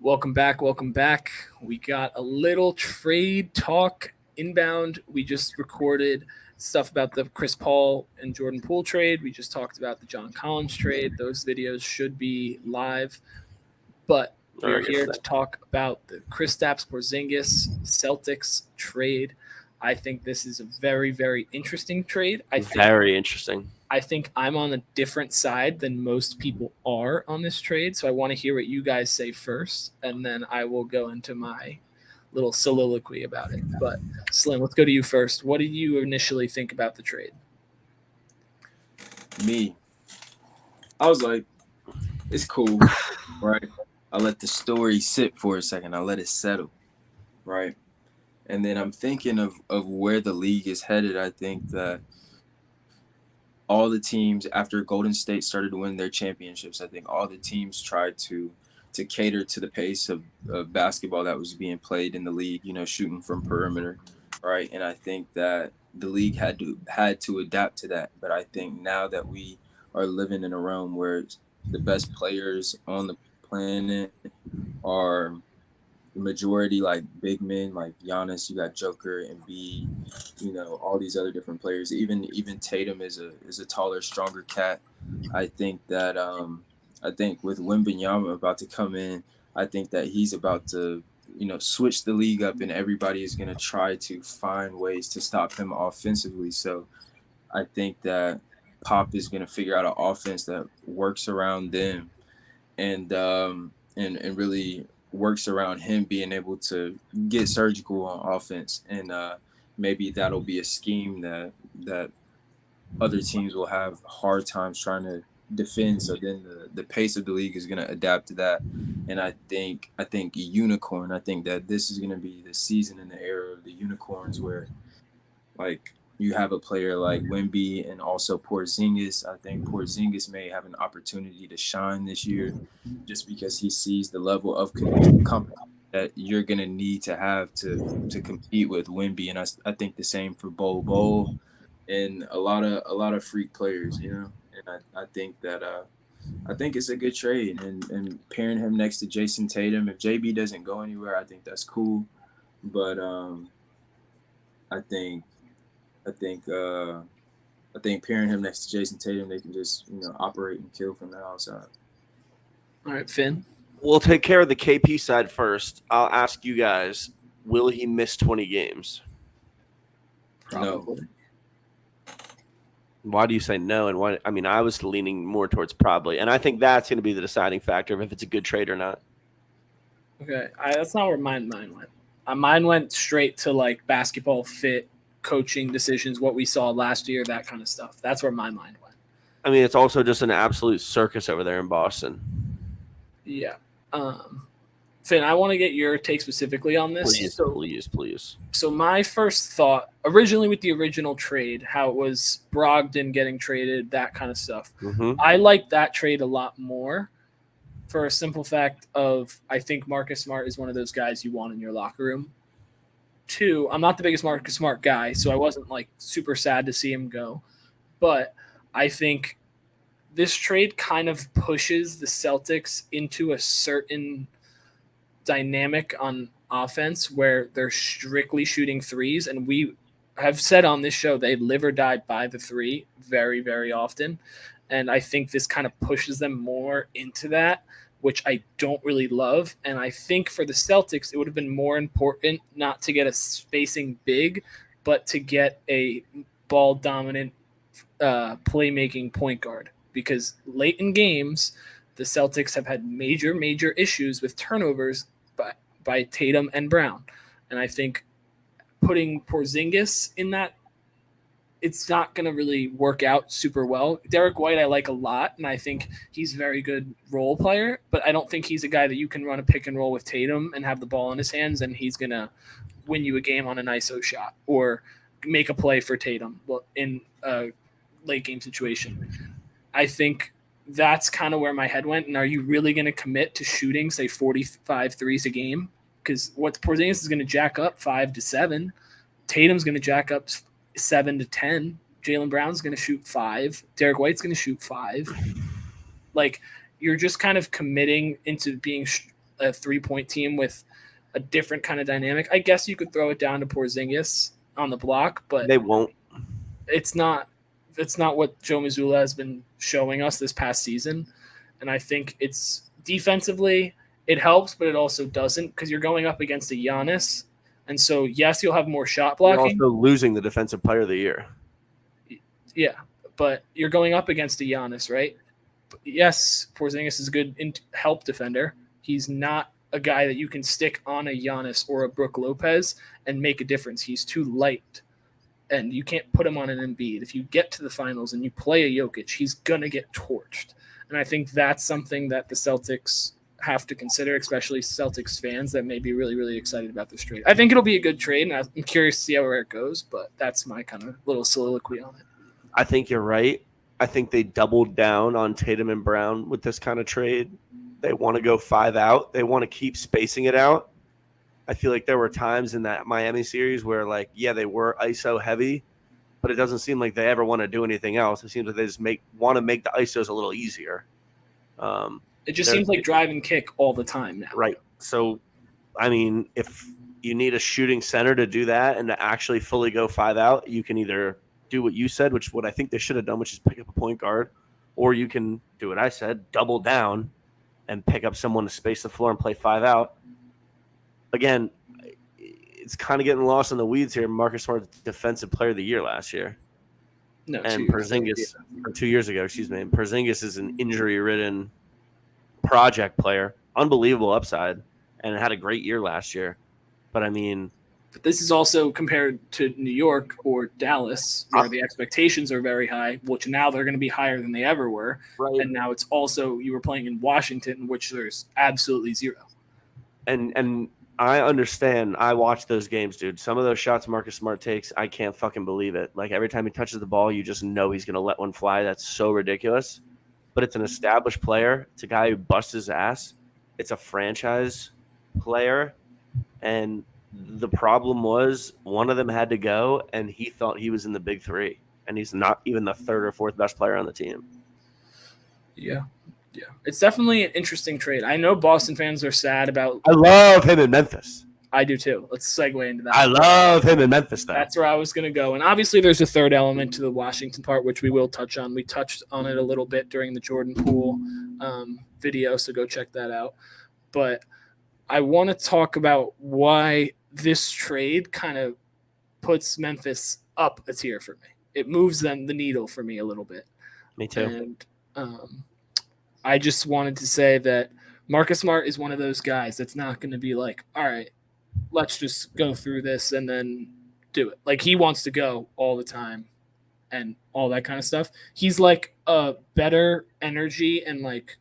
Welcome back. Welcome back. We got a little trade talk inbound. We just recorded stuff about the Chris Paul and Jordan Poole trade. We just talked about the John Collins trade. Those videos should be live, but we are here to talk about the Kristaps Porzingis Celtics trade. I think this is a very, very interesting trade. Very interesting. I think I'm on a different side than most people are on this trade. So I want to hear what you guys say first, and then I will go into my little soliloquy about it. But Slim, let's go to you first. What did you initially think about the trade? Me, I was like, it's cool, right? I let the story sit for a second. I let it settle, right? And then I'm thinking of where the league is headed. I think that all the teams after Golden State started to win their championships, I think all the teams tried to cater to the pace of basketball that was being played in the league, shooting from perimeter, right? And I think that the league had to adapt to that. But I think now that we are living in a realm where the best players on the planet are the majority like big men like Giannis, you got Joker and B, all these other different players. Even Tatum is a taller, stronger cat. I think that I think with Wembanyama about to come in, I think that he's about to switch the league up, and everybody is going to try to find ways to stop him offensively. So I think that Pop is going to figure out an offense that works around them and really works around him being able to get surgical on offense, and maybe that'll be a scheme that other teams will have hard times trying to defend. So then the pace of the league is going to adapt to that, and I think unicorn. I think that this is going to be the season and the era of the unicorns where like you have a player like Wemby and also Porzingis. I think Porzingis may have an opportunity to shine this year just because he sees the level of competition that you're going to need to have to compete with Wemby. And I think the same for Bol and a lot of freak players, And I think that I think it's a good trade, and pairing him next to Jason Tatum. If JB doesn't go anywhere, I think that's cool. But I think I think I think pairing him next to Jason Tatum, they can just operate and kill from the outside. All right, Finn. We'll take care of the KP side first. I'll ask you guys, will he miss 20 games? Probably. No. Why do you say no? And why? I mean, I was leaning more towards probably. And I think that's going to be the deciding factor of if it's a good trade or not. Okay, that's not where mine went. Mine went straight to like basketball fit, coaching decisions, what we saw last year, that kind of stuff. That's where my mind went. I mean, it's also just an absolute circus over there in Boston. Yeah. Finn, I want to get your take specifically on this. Please. So my first thought, originally with the original trade, how it was Brogdon getting traded, that kind of stuff. Mm-hmm. I like that trade a lot more for a simple fact of I think Marcus Smart is one of those guys you want in your locker room. Two, I'm not the biggest Marcus Smart guy, so I wasn't like super sad to see him go. But I think this trade kind of pushes the Celtics into a certain dynamic on offense where they're strictly shooting threes. And we have said on this show they live or die by the three very, very often. And I think this kind of pushes them more into that, which I don't really love. And I think for the Celtics, it would have been more important not to get a spacing big, but to get a ball dominant playmaking point guard. Because late in games, the Celtics have had major, major issues with turnovers by Tatum and Brown. And I think putting Porzingis in that, it's not going to really work out super well. Derek White I like a lot, and I think he's a very good role player, but I don't think he's a guy that you can run a pick and roll with Tatum and have the ball in his hands, and he's going to win you a game on an ISO shot or make a play for Tatum in a late game situation. I think that's kind of where my head went. And are you really going to commit to shooting, say, 45 threes a game? Because what Porzingis is going to jack up 5 to 7. Tatum's going to jack up 7 to 10. Jaylen Brown's going to shoot 5. Derek White's going to shoot 5. Like, you're just kind of committing into being a 3-point team with a different kind of dynamic. I guess you could throw it down to Porzingis on the block, but They won't. it's not what Joe Mazzulla has been showing us this past season. And I think it's defensively it helps, but it also doesn't because you're going up against a Giannis. And so, yes, you'll have more shot blocking. You're also losing the defensive player of the year. Yeah, but you're going up against a Giannis, right? Yes, Porzingis is a good help defender. He's not a guy that you can stick on a Giannis or a Brook Lopez and make a difference. He's too light, and you can't put him on an Embiid. If you get to the finals and you play a Jokic, he's going to get torched. And I think that's something that the Celtics have to consider, especially Celtics fans that may be really, really excited about this trade. I think it'll be a good trade, and I'm curious to see where it goes, but that's my kind of little soliloquy on it. I think you're right. I think they doubled down on Tatum and Brown with this kind of trade. They want to go 5 out. They want to keep spacing it out. I feel like there were times in that Miami series where, like, yeah, they were ISO heavy, but it doesn't seem like they ever want to do anything else. It seems like they just want to make the ISOs a little easier. It just seems like drive and kick all the time now. Right. So, I mean, if you need a shooting center to do that and to actually fully go 5 out, you can either do what you said, which is what I think they should have done, which is pick up a point guard, or you can do what I said, double down and pick up someone to space the floor and play 5 out. Again, it's kind of getting lost in the weeds here. Marcus Smart, defensive player of the year last year. No, And Porzingis, or 2 years ago, excuse me. And Porzingis is an injury-ridden project player, unbelievable upside, and had a great year last year. But I mean, but this is also compared to New York or Dallas, where the expectations are very high, which now they're going to be higher than they ever were. right. And now it's also you were playing in Washington, which there's absolutely zero. And I understand. I watch those games, dude. Some of those shots Marcus Smart takes, I can't fucking believe it. Like, every time he touches the ball, you just know he's going to let one fly. That's so ridiculous. But it's an established player. It's a guy who busts his ass. It's a franchise player. And the problem was one of them had to go, and he thought he was in the big three. And he's not even the third or fourth best player on the team. Yeah. Yeah. It's definitely an interesting trade. I know Boston fans are sad about. I love him in Memphis. I do too. Let's segue into that. I love him in Memphis, though. That's where I was going to go. And obviously there's a third element to the Washington part, which we will touch on. We touched on it a little bit during the Jordan Poole video, so go check that out. But I want to talk about why this trade kind of puts Memphis up a tier for me. It moves them the needle for me a little bit. Me too. And I just wanted to say that Marcus Smart is one of those guys that's not going to be like, all right, let's just go through this and then do it. Like, he wants to go all the time and all that kind of stuff. He's like a better energy and like,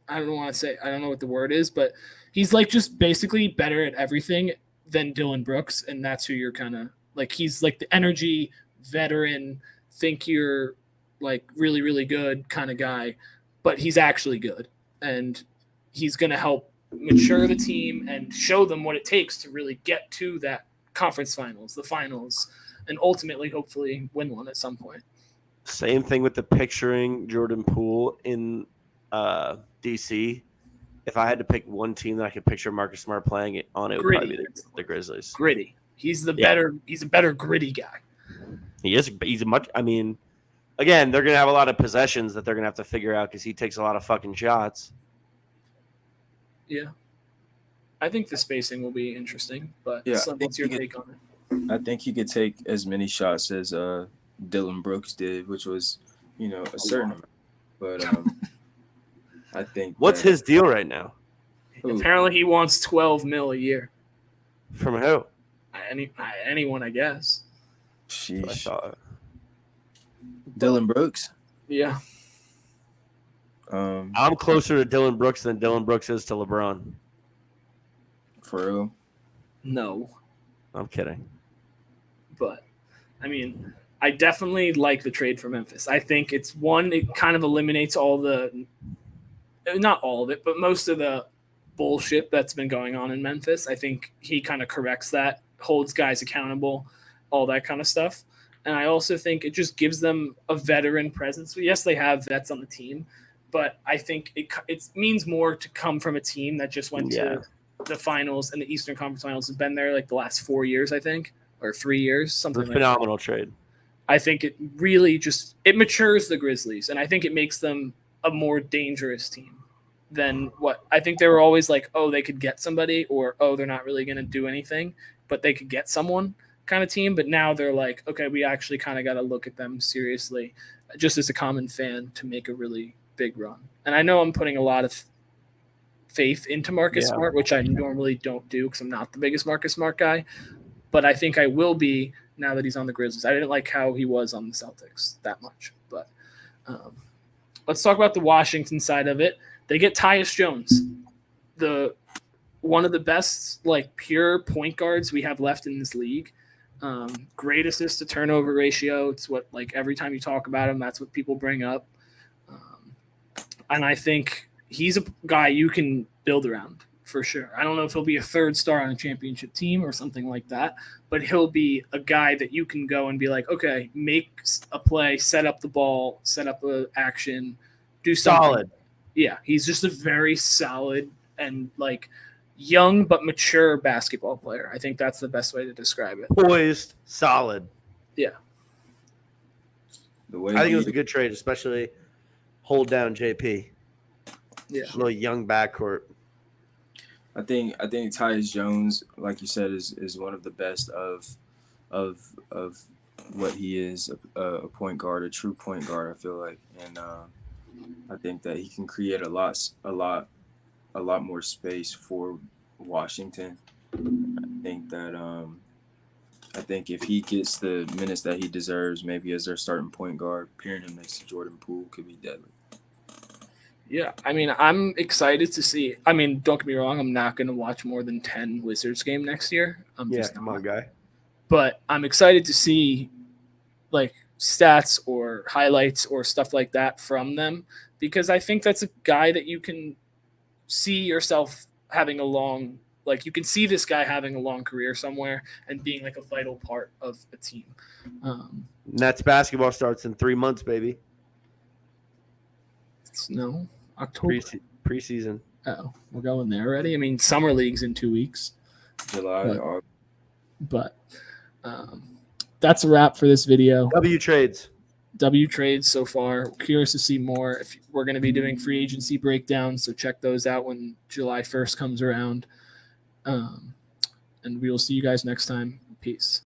I don't know what the word is, but he's like just basically better at everything than Dylan Brooks. And that's who you're kind of like, he's like the energy veteran, think you're like really, really good kind of guy, but he's actually good. And he's going to help mature the team and show them what it takes to really get to that conference finals, the finals, and ultimately, hopefully, win one at some point. Same thing with the picturing Jordan Poole in DC. If I had to pick one team that I could picture Marcus Smart playing it on, it would probably be the Grizzlies. Gritty. He's a better gritty guy. He is. He's much. I mean, again, they're going to have a lot of possessions that they're going to have to figure out because he takes a lot of fucking shots. Yeah. I think the spacing will be interesting, but Yeah, so what's your take on it? I think he could take as many shots as Dylan Brooks did, which was, a certain amount. But I think What's his deal right now? Apparently he wants $12 million a year. From who? Anyone, I guess. Sheesh. Dylan Brooks? Yeah. I'm closer to Dylan Brooks than Dylan Brooks is to LeBron. For real? No. I'm kidding. But, I mean, I definitely like the trade for Memphis. I think it kind of eliminates all the – not all of it, but most of the bullshit that's been going on in Memphis. I think he kind of corrects that, holds guys accountable, all that kind of stuff. And I also think it just gives them a veteran presence. Yes, they have vets on the team, but I think it means more to come from a team that just went to the finals and the Eastern Conference Finals, has been there like the last 4 years, I think, or 3 years, something like that. Phenomenal trade. I think it really it matures the Grizzlies, and I think it makes them a more dangerous team than what I think they were always like, oh, they could get somebody, or oh, they're not really going to do anything, but they could get someone kind of team. But now they're like, okay, we actually kind of got to look at them seriously, just as a common fan, to make a really big run. And I know I'm putting a lot of faith into Marcus Smart, which I normally don't do because I'm not the biggest Marcus Smart guy, but I think I will be now that he's on the Grizzlies. I didn't like how he was on the Celtics that much, but let's talk about the Washington side of it. They get Tyus Jones, one of the best like pure point guards we have left in this league. Great assist to turnover ratio. It's what, like, every time you talk about him, that's what people bring up. And I think he's a guy you can build around for sure. I don't know if he'll be a third star on a championship team or something like that, but he'll be a guy that you can go and be like, okay, make a play, set up the ball, set up an action, do something. Solid. Yeah, he's just a very solid and like young but mature basketball player. I think that's the best way to describe it. Poised, solid. Yeah. I think it was a good trade, especially hold down JP. Yeah. A little young backcourt. I think Tyus Jones, like you said, is one of the best of what he is, a point guard, a true point guard, I feel like. And I think that he can create a lot more space for Washington. I think if he gets the minutes that he deserves, maybe as their starting point guard, pairing him next to Jordan Poole could be deadly. Yeah, I mean, I'm excited to see. I mean, don't get me wrong, I'm not going to watch more than 10 Wizards game next year. Come on, guy. But I'm excited to see like stats or highlights or stuff like that from them, because I think that's a guy that you can see yourself having you can see this guy having a long career somewhere and being like a vital part of a team. Nets basketball starts in 3 months, baby. No, October. Preseason. Oh, we're going there already? I mean, summer league's in 2 weeks. July. But that's a wrap for this video. W trades so far. Curious to see more. If we're going to be doing free agency breakdowns, so check those out when July 1st comes around. And we will see you guys next time. Peace.